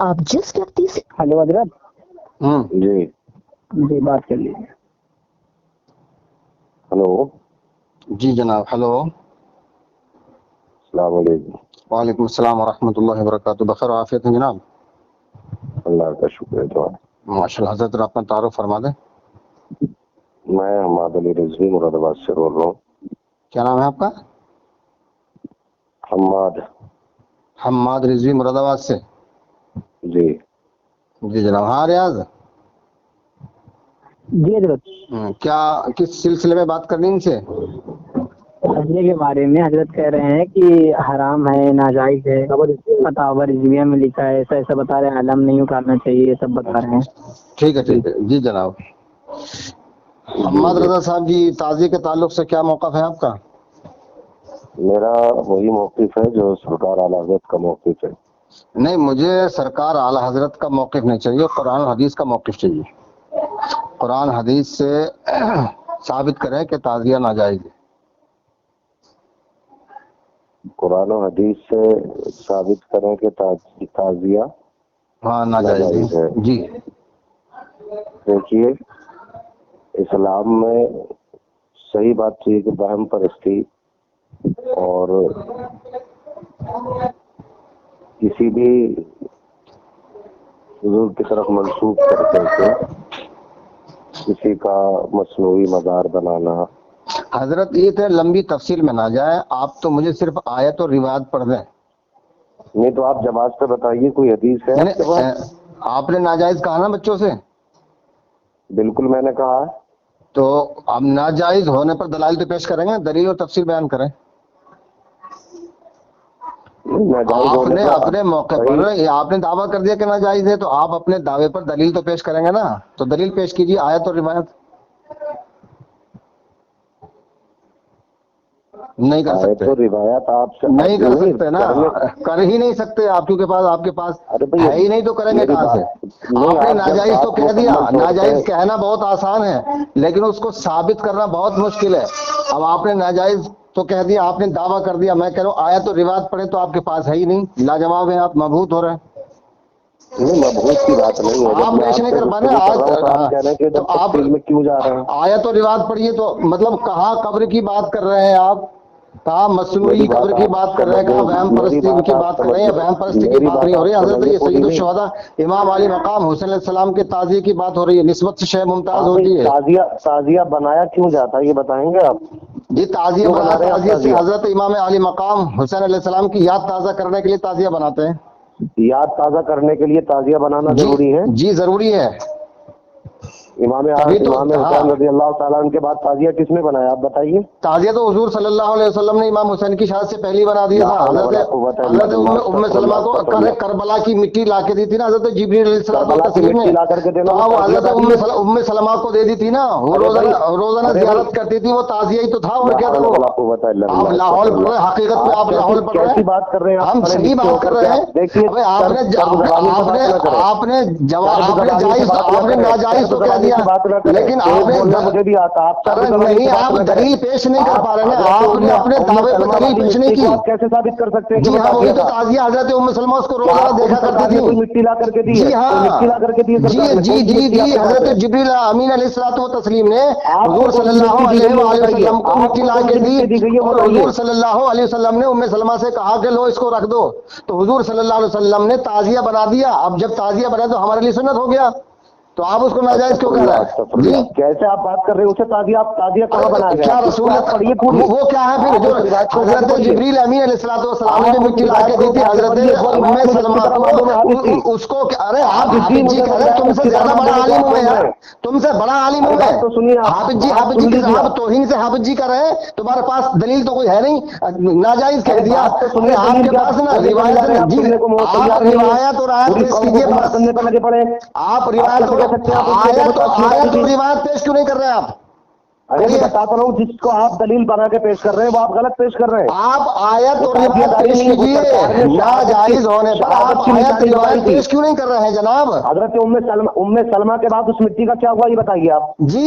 آپ جس وقتی سے ہلو حضرت جی جی بات کر لیجیے. ہلو جی جناب. ہلو السلام علیکم. وعلیکم السلام ورحمۃ اللہ وبرکاتہ. بخیر عافیت ہیں جناب؟ اللہ کا شکر ہے. تو ماشاء اللہ. حضرت اپنا تعارف فرما دیں. میں حماد علی رضوی مراد آباد سے بول رہا ہوں. کیا نام ہے آپ کا؟ حماد رضوی مراد آباد سے. جی جی جناب. ہاں ریاض جی حضرت کیا کس سلسلے میں بات کرنی ان سے؟ حجے کے بارے میں. حضرت کہہ رہے ہیں کہ حرام ہے، ناجائز ہے. فتاوی رضویہ میں لکھا ہے ایسا ایسا بتا رہے ہیں، علم نہیں اٹھانا چاہیے، یہ سب بتا رہے ہیں. ٹھیک ہے جی ٹھیک ہے. جی جناب. جی حماد جی رضا صاحب جی، تعزیے کے تعلق سے کیا موقف ہے آپ کا؟ میرا وہی موقف ہے جو سرکار اعلی حضرت کا موقف ہے. نہیں، مجھے سرکار اعلی حضرت کا موقف نہیں چاہیے، قرآن و حدیث کا موقف چاہیے. قرآن حدیث سے ثابت کریں کہ تعزیہ ناجائز ہے. قرآن و حدیث سے ثابت کریں کہ تعزیہ ہاں ناجائز ناجائز ہے. ہے. جی دیکھیے، اسلام میں صحیح بات تو یہ کہ بہم پرستی اور کسی بھی بزرگ کی طرف منسوخ کر کر کے کسی کا مصنوعی مزار بنانا. حضرت یہ تھے لمبی تفصیل میں نہ جائے، آپ تو مجھے صرف آیت اور روایت پڑھ دیں. نہیں تو آپ جواز پہ بتائیے، کوئی حدیث ہے آپ کے یعنی پاس؟ آپ نے ناجائز کہا نا بچوں سے؟ بالکل میں نے کہا. تو اب ناجائز ہونے پر دلائل تو پیش کریں گے، دلیل اور تفصیل بیان کریں. ناجائز آپ ہونے نے پر اپنے موقع پر صحیح آپ نے دعویٰ کر دیا کہ ناجائز ہے، تو آپ اپنے دعوے پر دلیل تو پیش کریں گے نا. تو دلیل پیش کیجیے، آیت اور روایت. نہیں کر آئے سکتے. تو روایت آپ سے نہیں کر سکتے نا، کرنے. کر ہی نہیں سکتے. آپ کے پاس ارے بھائی ہے ہی نہیں تو کریں گے میری کہاں سے؟ بات نہیں، آپ نے آپ جب ناجائز تو بات کہہ دیا. مکمل چھوڑتے ناجائز ہیں. کہنا بہت آسان ہے، لیکن اس کو ثابت کرنا بہت مشکل ہے. اب آپ نے ناجائز تو کہہ دیا، آپ نے دعویٰ کر دیا. میں کہہ رہا ہوں آیت تو روایت پڑھے، تو آپ کے پاس ہے ہی نہیں. لاجواب ہیں آپ، مبہوت ہو رہے ہیں. نہیں، مبہوت کی بات نہیں ہے. جب آپ میں پیش آپ نہیں سے کر پا رہے گفتگو کر رہا ہوں تو آپ آج. کہہ رہے ہیں کہ تو ادھر آپ تفصیل میں کیوں جا رہے ہیں. آیت اور روایت پڑھیے. تو مطلب کہاں قبر کی بات کر رہے ہیں آپ؟ کہاں میری مصنوعی قبر بات کی آپ بات کر رہے ہیں؟ سمجھے، کہاں وہم میری پرستی بات کی آپ بات کر رہے ہیں؟ یا سمجھے، وہم پرستی کی میری بات بات نہیں ہو رہی آپ ہے؟ حضرت سمجھے یہ پوری سید نہیں. الشہداء امام علی مقام حسین علیہ السلام کے تعزیے کی بات ہو رہی ہے. نسبت سے شے ممتاز آپ ہوتی ہے. تعزیہ بنایا کیوں جاتا ہے یہ بتائیں گے آپ؟ جی تعزیہ کیوں بنا، بنا رہے ہیں آپ تعزیے سے تعزیہ؟ حضرت امام علی مقام حسین علیہ السلام کی یاد تازہ کرنے کے لیے تعزیہ بناتے ہیں. یاد تازہ کرنے کے لیے تعزیہ بنانا جی ضروری ہے. جی ضروری ہے. امام تبھی تو ہاں، حسین رضی اللہ تعالیٰ عنہ کے بعد تعزیہ کس نے بنایا آپ بتائیے؟ تعزیہ تو حضور صلی اللہ علیہ وسلم نے امام حسین کی شہادت سے پہلی بنا دیا لا تھا. حول حضرت ولا قوت الا حضرت باللہ. ام استغفر سلمہ اللہ کو استغفر اللہ. کربلا کی مٹی لا کے دی تھی نا حضرت جبریل علیہ الصلوۃ کربلا کی والتسلیم نے. مٹی لا کر کے دینا تو وہ اب تعزیہ حضرت دادی ہے؟ ام سلمہ کو دے دی تھی نا. وہ ارے بھائی، روزانہ ارے بھائی، زیارت کرتی تھی. وہ تعزیہ ہی تو تھا، اور لا کیا تھا حول وہ؟ ولا قوت الا آپ باللہ. لاہور استغفر پڑھ اللہ. رہے ہیں، حقیقت میں آپ کیسی لاہور پڑھ رہے کیسی ہیں. بات کر رہے ہیں آپ؟ ہم پڑھے صحیح لکھے ہو بات کر کر کے رہے ہیں. آپ دیکھیے، ابھی آپ نے چرب زبانی سے بات نہ کریں. آپ نے چرب زبانی سے بات نہ آپ نے کریں. ناجائز چرب تو کہہ زبانی دیا، سے بات نہ کریں. لیکن آپ تیز نے بولنا مجھے بھی آتا. آپ چرب ارے زبانی نہیں، سے بات آپ نہ کریں. دلیل پیش نہیں کر آپ پا رہے نا. حضرت آپ نے اپنے ام دعوے پر سلمہ دلیل والی پیش نہیں مٹی کو کی. آپ کیسے ثابت کر سکتے ہیں کہ جی وہ ہاں، وہی تعزیہ تو تھا؟ تعزیہ حضرت ام سلمہ اس کو کیا روزانہ آپ دیکھا کرتی سرکار نے تھی. کوئی مٹی لا کر کے دی ہے؟ جی کوئی مٹی لا کر کے دی ہے ہاں، سرکار نے؟ جی کون سی جی مٹی جی آپ کے پاس حضرت ہے؟ جبریل امین علیہ الصلوۃ والتسلیم نے آپ کو حضور کون صلی سی اللہ مٹی دی علیہ گئی ہے وہ وآلہ بتائیے؟ وسلم کو آپ مٹی کو لا کون کے سی دی. مٹی دی گئی ہے اور بتائیے؟ حضور صلی اللہ علیہ وسلم نے ام سلمہ سے کہا کہ لو اس کو رکھ دو. تو حضور صلی اللہ علیہ وسلم نے تعزیہ بنا دیا. اب جب تعزیہ بنا تو ہمارے لیے سنت ہو گیا. تو آپ اس کو ناجائز کیوں استغفر کہہ اللہ رہے استغفر ہیں؟ جی اللہ. کیسے آپ بات کر رہے ہیں؟ اسے تعزیہ کہاں بنایا ارے گیا؟ کیا اس کو رسول، آپ پڑھیے پوری. وہ کیا ہے پھر آپ جو اس روایت کو اٹھا کے حضرت پڑھیے. جبریل امین علیہ الصلوۃ والسلام نے جو آپ اس مٹی لا روایت کے کو دی تھی اٹھا کے حضرت پڑھیے. وہ روایت ام مجھے اچھی سلمہ طرح کو، معلوم ہے حافظ جی. اس کو ارے آپ حافظ حافظ جی مجھے کہہ رہے ہیں، روایت تم سے اچھی طرح زیادہ بڑا معلوم ہے جو عالم آپ ہوں میں بول رہے یار. ہیں. تم سے بڑا عالم ارے ہوں میں. بات تو سنیے آپ. حافظ جی بات حافظ جی سن کی لیجیے آپ آپ. توہین سے حافظ جی کر رہے ہیں. تمہارے پاس دلیل تو کوئی ہے نہیں، ناجائز کہہ ارے دیا. بات تو ارے سنیے. آپ دلیل کے کیا پاس نا کرنے چلے روایت جا رہے ہیں آپ؟ جی، سننے کو آپ تیار نہیں ہے. روایت اور آیت پوری پیش قوم کو کیجیے گمراہ بس. کرنے پہ لگے پڑے. آپ آپ روایت کیسے اور کہہ سکتے ہیں؟ آپ اس جگہ پہ تعزیہ آیت بنی اور تھی. روایت پیش کیوں نہیں کر رہے آپ؟ ارے میں کریے. بتاتا رہا ہوں، جس کو آپ دلیل بنا کے پیش کر رہے ہیں وہ آپ غلط پیش کر رہے ہیں. آپ آیت وہ اور تعزیہ روایت داری پیش نہیں ہے. وہ کیجیے. سرکار نے ناجائز ہونے پر آپ شہادت کی آیت نشانی بتائی روایت تھی. پیش کیوں نہیں کر رہے ہیں جناب؟ حضرت ام سلمہ کے بعد اس مٹی کا کیا ہوا یہ بتائیے آپ. جی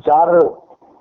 4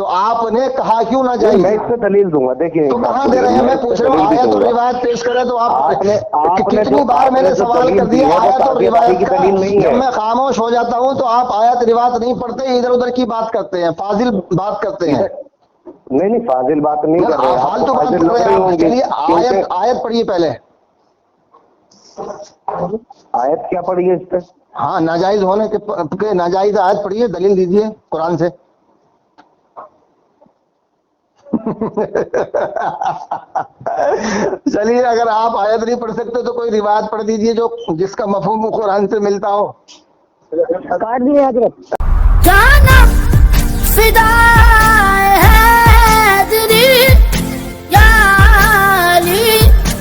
تو آپ نے کہا کیوں نہ جائز؟ میں اس پہ دلیل دوں گا. دیکھیے تو کہاں دے رہے ہیں؟ میں پوچھ رہا ہوں آیت اور روایت پیش کرے تو آپ کتنی بار میں نے سوال کر دیا آیت اور روایت کا. جب میں خاموش ہو جاتا ہوں تو آپ آیت روایت نہیں پڑھتے، ادھر ادھر کی بات کرتے ہیں، فاضل بات کرتے ہیں. نہیں فاضل بات نہیں کر رہے آپ، فالتو بات فاضل کر لگ رہے رہے ہیں ہوں آپ. گے. چلیے آیت پڑھیے پہلے. آیت کیا پڑھی ہے اس پہ؟ ہاں ناجائز ہونے کے ناجائز آیت پڑھیے، دلیل دیجیے قرآن سے. چلیے اگر آپ آیت نہیں پڑھ سکتے تو کوئی روایت پڑھ دیجیے جو جس کا مفہوم قرآن سے ملتا ہو. کاٹ دیے حضرت. جانم فدا